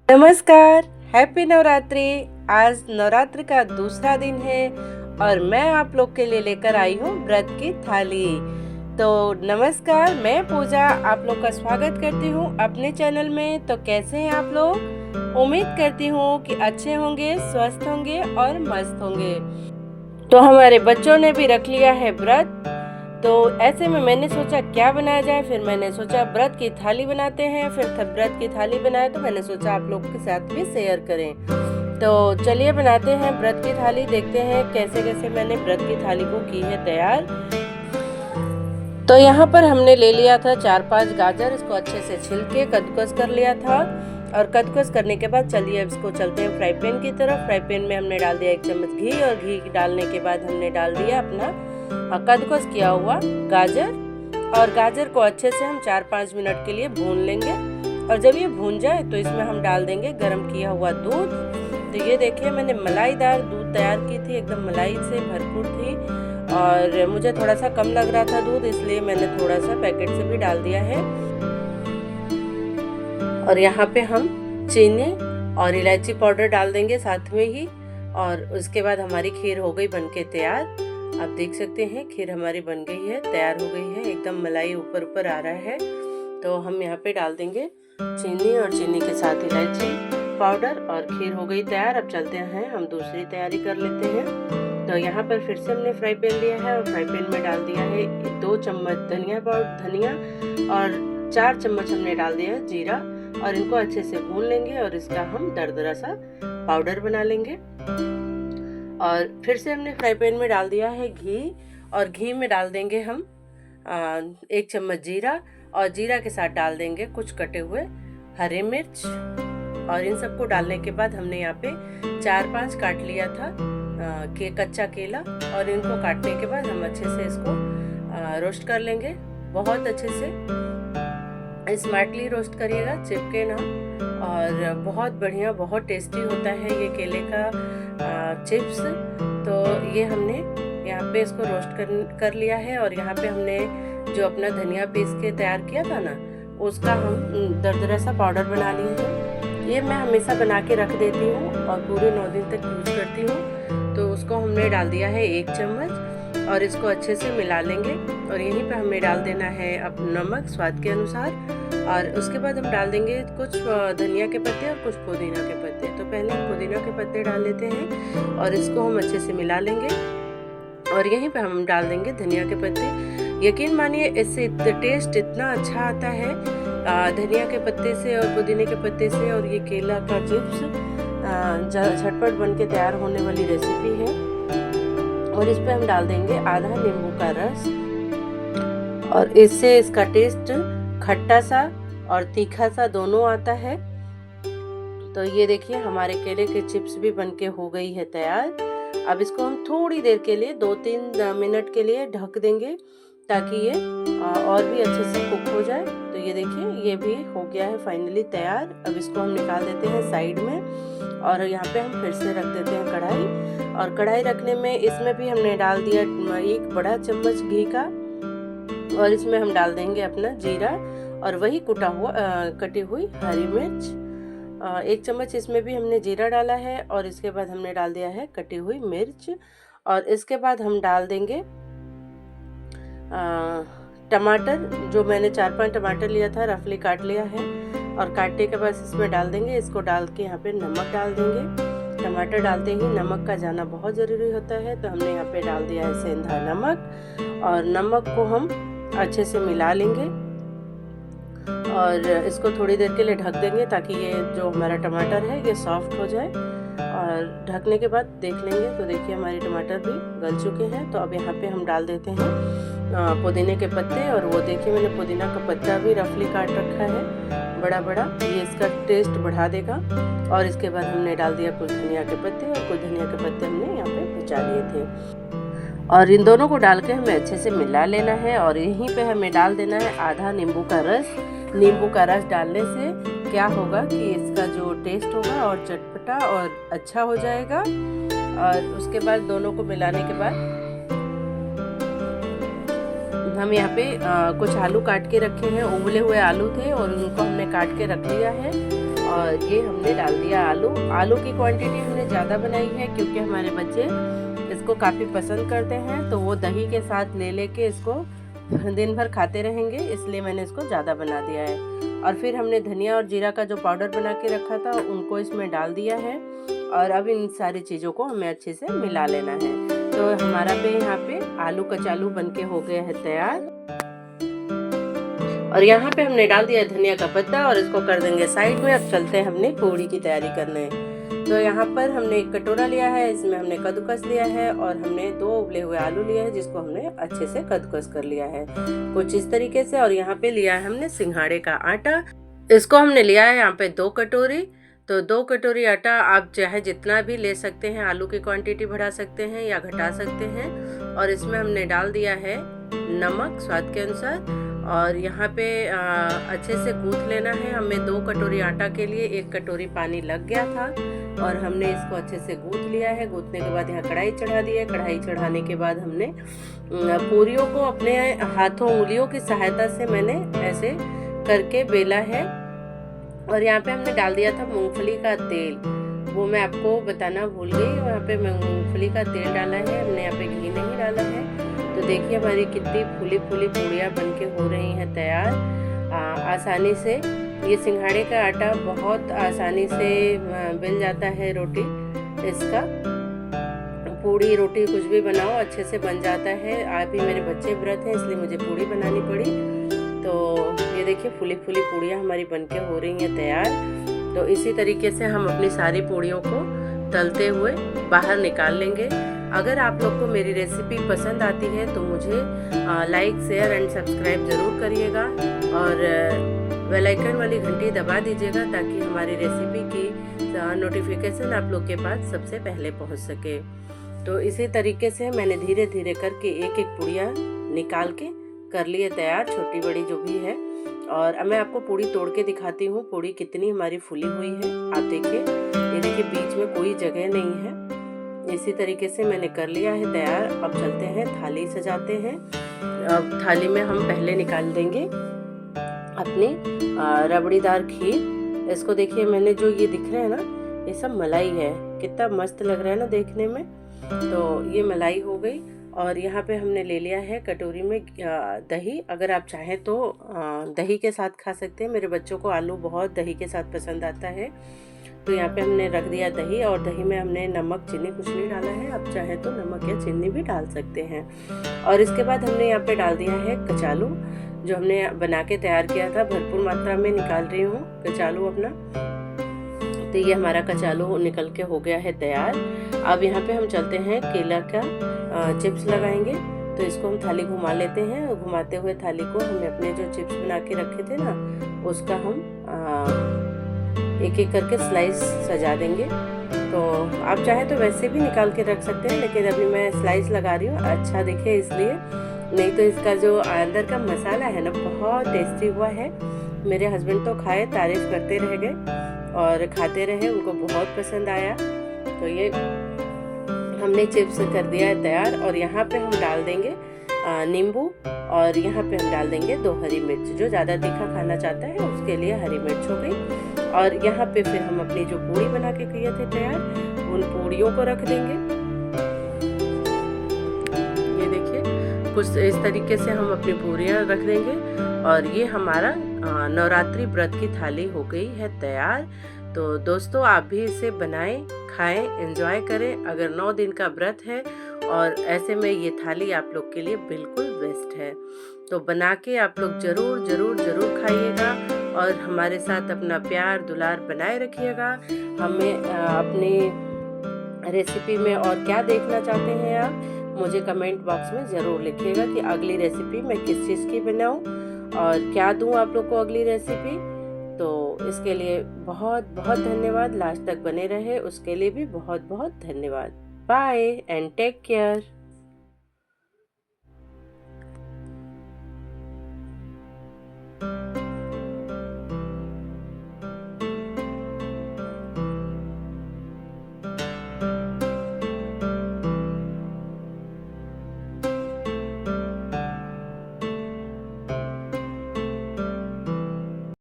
नमस्कार, हैप्पी नवरात्रि। आज नवरात्रि का दूसरा दिन है और मैं आप लोग के लिए लेकर आई हूँ व्रत की थाली। तो नमस्कार, मैं पूजा आप लोग का स्वागत करती हूँ अपने चैनल में। तो कैसे हैं आप लोग? उम्मीद करती हूँ कि अच्छे होंगे, स्वस्थ होंगे और मस्त होंगे। तो हमारे बच्चों ने भी रख लिया है व्रत, तो ऐसे में मैंने सोचा क्या बनाया जाए। फिर मैंने सोचा व्रत की थाली बनाते हैं। फिर व्रत की थाली बनाए तो मैंने सोचा आप लोग के साथ भी शेयर करें। तो चलिए बनाते हैं व्रत की थाली। देखते हैं कैसे कैसे मैंने व्रत की थाली को की है तैयार। तो यहाँ पर हमने ले लिया था 4-5 गाजर। इसको अच्छे से छिल के कद्दूकस कर लिया था। और कद्दूकस करने के बाद चलिए अब इसको चलते हैं फ्राई पैन की तरफ। फ्राई पैन में हमने डाल दिया 1 चम्मच घी और घी डालने के बाद हमने डाल दिया अपना कद्दूकस किया हुआ गाजर। और गाजर को अच्छे से हम 4-5 मिनट के लिए भून लेंगे। और जब ये भून जाए तो इसमें हम डाल देंगे गरम किया हुआ दूध। तो ये देखिए मैंने मलाईदार दूध तैयार की थी, एकदम मलाई से भरपूर थी। और मुझे थोड़ा सा कम लग रहा था दूध, इसलिए मैंने थोड़ा सा पैकेट से भी डाल दिया है। और यहाँ पे हम चीनी और इलायची पाउडर डाल देंगे साथ में ही। और उसके बाद हमारी खीर हो गई बनके तैयार। आप देख सकते हैं खीर हमारी बन गई है, तैयार हो गई है, एकदम मलाई ऊपर ऊपर आ रहा है। तो हम यहाँ पे डाल देंगे चीनी और चीनी के साथ इलायची पाउडर और खीर हो गई तैयार। अब चलते हैं हम दूसरी तैयारी कर लेते हैं। तो यहाँ पर फिर से हमने फ्राई पैन लिया है और फ्राई पैन में डाल दिया है 2 चम्मच धनिया और 4 चम्मच हमने डाल दिया है जीरा। और इनको अच्छे से भून लेंगे और इसका हम दरदरा सा पाउडर बना लेंगे। और फिर से हमने फ्राई पैन में डाल दिया है घी और घी में डाल देंगे हम 1 चम्मच जीरा। और जीरा के साथ डाल देंगे कुछ कटे हुए हरे मिर्च। और इन सबको डालने के बाद हमने यहाँ पे 4-5 काट लिया था कच्चा केला। और इनको काटने के बाद हम अच्छे से इसको रोस्ट कर लेंगे। बहुत अच्छे से स्मार्टली रोस्ट करिएगा, चिपके ना। और बहुत बढ़िया, बहुत टेस्टी होता है ये केले का चिप्स। तो ये हमने यहाँ पे इसको रोस्ट कर लिया है। और यहाँ पे हमने जो अपना धनिया पीस के तैयार किया था ना, उसका हम दरदरा सा पाउडर बना लिए हैं। ये मैं हमेशा बना के रख देती हूँ और पूरे 9 दिन तक यूज करती हूँ। तो उसको हमने डाल दिया है 1 चम्मच और इसको अच्छे से मिला लेंगे। और यहीं पे हमें डाल देना है अब नमक स्वाद के अनुसार। और उसके बाद हम डाल देंगे कुछ धनिया के पत्ते और कुछ पुदीना के पत्ते। तो पहले हम पुदीना के पत्ते डाल लेते हैं और इसको हम अच्छे से मिला लेंगे। और यहीं पे हम डाल देंगे धनिया के पत्ते। यकीन मानिए इससे टेस्ट इतना अच्छा आता है धनिया के पत्ते से और पुदीने के पत्ते से। और ये केला का चिप्स झटपट बन के तैयार होने वाली रेसिपी है। और इस पे हम डाल देंगे आधा नींबू का रस। और इससे इसका टेस्ट खट्टा सा और तीखा सा दोनों आता है। तो ये देखिए हमारे केले के चिप्स भी बनके हो गई है तैयार। अब इसको हम थोड़ी देर के लिए 2-3 मिनट के लिए ढक देंगे ताकि ये और भी अच्छे से कुक हो जाए। तो ये देखिए ये भी हो गया है फाइनली तैयार। अब इसको हम निकाल देते हैं साइड में। और यहाँ पे हम फिर से रख देते हैं कढ़ाई। और कढ़ाई रखने में इसमें भी हमने डाल दिया 1 बड़ा चम्मच घी का। और इसमें हम डाल देंगे अपना जीरा और वही कटी हुई हरी मिर्च। 1 चम्मच इसमें भी हमने जीरा डाला है। और इसके बाद हमने डाल दिया है कटी हुई मिर्च। और इसके बाद हम डाल देंगे टमाटर, जो मैंने 4-5 टमाटर लिया था, रफली काट लिया है। और काटने के बाद इसमें डाल देंगे। इसको डाल के यहाँ पे नमक डाल देंगे। टमाटर डालते ही नमक का जाना बहुत ज़रूरी होता है। तो हमने यहाँ पे डाल दिया है सेंधा नमक। और नमक को हम अच्छे से मिला लेंगे और इसको थोड़ी देर के लिए ढक देंगे ताकि ये जो हमारा टमाटर है ये सॉफ्ट हो जाए। और ढकने के बाद देख लेंगे तो देखिए हमारे टमाटर भी गल चुके हैं। तो अब यहाँ पे हम डाल देते हैं पुदीने के पत्ते। और वो देखिए मैंने पुदीना का पत्ता भी रफली काट रखा है बड़ा बड़ा, ये इसका टेस्ट बढ़ा देगा। और इसके बाद हमने डाल दिया कुछ धनिया के पत्ते और कुछ धनिया के पत्ते हमने यहाँ पे बचा लिए थे। और इन दोनों को डाल के हमें अच्छे से मिला लेना है। और यहीं पे हमें डाल देना है आधा नींबू का रस। नींबू का रस डालने से क्या होगा कि इसका जो टेस्ट होगा और चटपटा और अच्छा हो जाएगा। और उसके बाद दोनों को मिलाने के बाद हम यहाँ पे कुछ आलू काट के रखे हैं, उबले हुए आलू थे और उनको हमने काट के रख लिया है। और ये हमने डाल दिया आलू। आलू की क्वांटिटी हमने ज़्यादा बनाई है क्योंकि हमारे बच्चे इसको काफ़ी पसंद करते हैं, तो वो दही के साथ ले लेके इसको दिन भर खाते रहेंगे, इसलिए मैंने इसको ज़्यादा बना दिया है। और फिर हमने धनिया और जीरा का जो पाउडर बना के रखा था उनको इसमें डाल दिया है और अब इन सारी चीज़ों को हमें अच्छे से मिला लेना है। तो हमारा यहाँ पे आलू कचालू बनके हो गया है तैयार। और यहाँ पे हमने डाल दिया धनिया का पत्ता और इसको कर देंगे साइड में। अब चलते हैं हमने पूड़ी की तैयारी करने। तो यहाँ पर हमने एक कटोरा लिया है, इसमें हमने कद्दूकस लिया है और हमने 2 उबले हुए आलू लिए हैं जिसको हमने अच्छे से कद्दूकस कर लिया है कुछ इस तरीके से। और यहाँ पे लिया है हमने सिंघाड़े का आटा, इसको हमने लिया है यहाँ पे 2 कटोरी। तो 2 कटोरी आटा आप चाहे जितना भी ले सकते हैं, आलू की क्वांटिटी बढ़ा सकते हैं या घटा सकते हैं। और इसमें हमने डाल दिया है नमक स्वाद के अनुसार और यहाँ पे अच्छे से गूँथ लेना है। हमें 2 कटोरी आटा के लिए 1 कटोरी पानी लग गया था और हमने इसको अच्छे से गूँथ लिया है। गूँथने के बाद यहाँ कढ़ाई चढ़ा दी है। कढ़ाई चढ़ाने के बाद हमने पूरियों को अपने हाथों उंगलियों की सहायता से मैंने ऐसे करके बेला है। और यहाँ पे हमने डाल दिया था मूंगफली का तेल, वो मैं आपको बताना भूल गई। यहाँ पे मूंगफली का तेल डाला है, हमने यहाँ पे घी नहीं डाला है। तो देखिए हमारी कितनी फूली फूली पूड़ियाँ बनके हो रही हैं तैयार आसानी से। ये सिंघाड़े का आटा बहुत आसानी से मिल जाता है, रोटी इसका पूड़ी रोटी कुछ भी बनाओ अच्छे से बन जाता है। अभी मेरे बच्चे व्रत हैं इसलिए मुझे पूड़ी बनानी पड़ी। तो ये देखिए फूली फूली पूड़ियाँ हमारी बनके हो रही हैं तैयार। तो इसी तरीके से हम अपनी सारी पूड़ियों को तलते हुए बाहर निकाल लेंगे। अगर आप लोग को मेरी रेसिपी पसंद आती है तो मुझे लाइक शेयर एंड सब्सक्राइब ज़रूर करिएगा और बेल आइकन वाली घंटी दबा दीजिएगा ताकि हमारी रेसिपी की नोटिफिकेशन आप लोग के पास सबसे पहले पहुंच सके। तो इसी तरीके से मैंने धीरे धीरे करके एक एक पूड़ियाँ निकाल के कर लिए तैयार, छोटी बड़ी जो भी है। और अब मैं आपको पूड़ी तोड़ के दिखाती हूँ पूड़ी कितनी हमारी फूली हुई है। आप देखिए, ये देखिए बीच में कोई जगह नहीं है। इसी तरीके से मैंने कर लिया है तैयार। अब चलते हैं थाली सजाते हैं। अब थाली में हम पहले निकाल देंगे अपनी रबड़ीदार खीर। इसको देखिए, मैंने जो ये दिख रहा है ना, ये सब मलाई है, कितना मस्त लग रहा है ना देखने में। तो ये मलाई हो गई। और यहाँ पे हमने ले लिया है कटोरी में दही। अगर आप चाहें तो दही के साथ खा सकते हैं। मेरे बच्चों को आलू बहुत दही के साथ पसंद आता है। तो यहाँ पे हमने रख दिया दही और दही में हमने नमक चीनी कुछ नहीं डाला है। आप चाहें तो नमक या चीनी भी डाल सकते हैं। और इसके बाद हमने यहाँ पे डाल दिया है कचालू, जो हमने बना के तैयार किया था। भरपूर मात्रा में निकाल रही हूँ कचालू अपना। तो ये हमारा कचालू निकल के हो गया है तैयार। अब यहाँ पे हम चलते हैं केला का चिप्स लगाएंगे। तो इसको हम थाली घुमा लेते हैं। घुमाते हुए थाली को हमें अपने जो चिप्स बना के रखे थे ना, उसका हम एक एक करके स्लाइस सजा देंगे। तो आप चाहे तो वैसे भी निकाल के रख सकते हैं, लेकिन अभी मैं स्लाइस लगा रही हूँ अच्छा दिखे इसलिए। नहीं तो इसका जो अंदर का मसाला है ना, बहुत टेस्टी हुआ है। मेरे हस्बैंड तो खाए, तारीफ करते रह गए और खाते रहे, उनको बहुत पसंद आया। तो ये हमने चिप्स कर दिया है तैयार। और यहाँ पे हम डाल देंगे नींबू और यहाँ पे हम डाल देंगे 2 हरी मिर्च। जो ज़्यादा तीखा खाना चाहता है उसके लिए हरी मिर्च हो गई। और यहाँ पे फिर हम अपनी जो पूड़ी बना के किए थे तैयार, उन पूड़ियों को रख देंगे। ये देखिए कुछ इस तरीके से हम अपनी पूड़ियाँ रख देंगे। और ये हमारा नवरात्रि व्रत की थाली हो गई है तैयार। तो दोस्तों, आप भी इसे बनाएं, खाएं, एंजॉय करें। अगर 9 दिन का व्रत है और ऐसे में ये थाली आप लोग के लिए बिल्कुल बेस्ट है। तो बना के आप लोग ज़रूर ज़रूर ज़रूर खाइएगा और हमारे साथ अपना प्यार दुलार बनाए रखिएगा। हमें अपनी रेसिपी में और क्या देखना चाहते हैं आप, मुझे कमेंट बॉक्स में ज़रूर लिखिएगा कि अगली रेसिपी मैं किस चीज़ की बनाऊं और क्या दूं आप लोग को अगली रेसिपी। तो इसके लिए बहुत बहुत धन्यवाद। लास्ट तक बने रहे उसके लिए भी बहुत बहुत धन्यवाद। Bye and take care.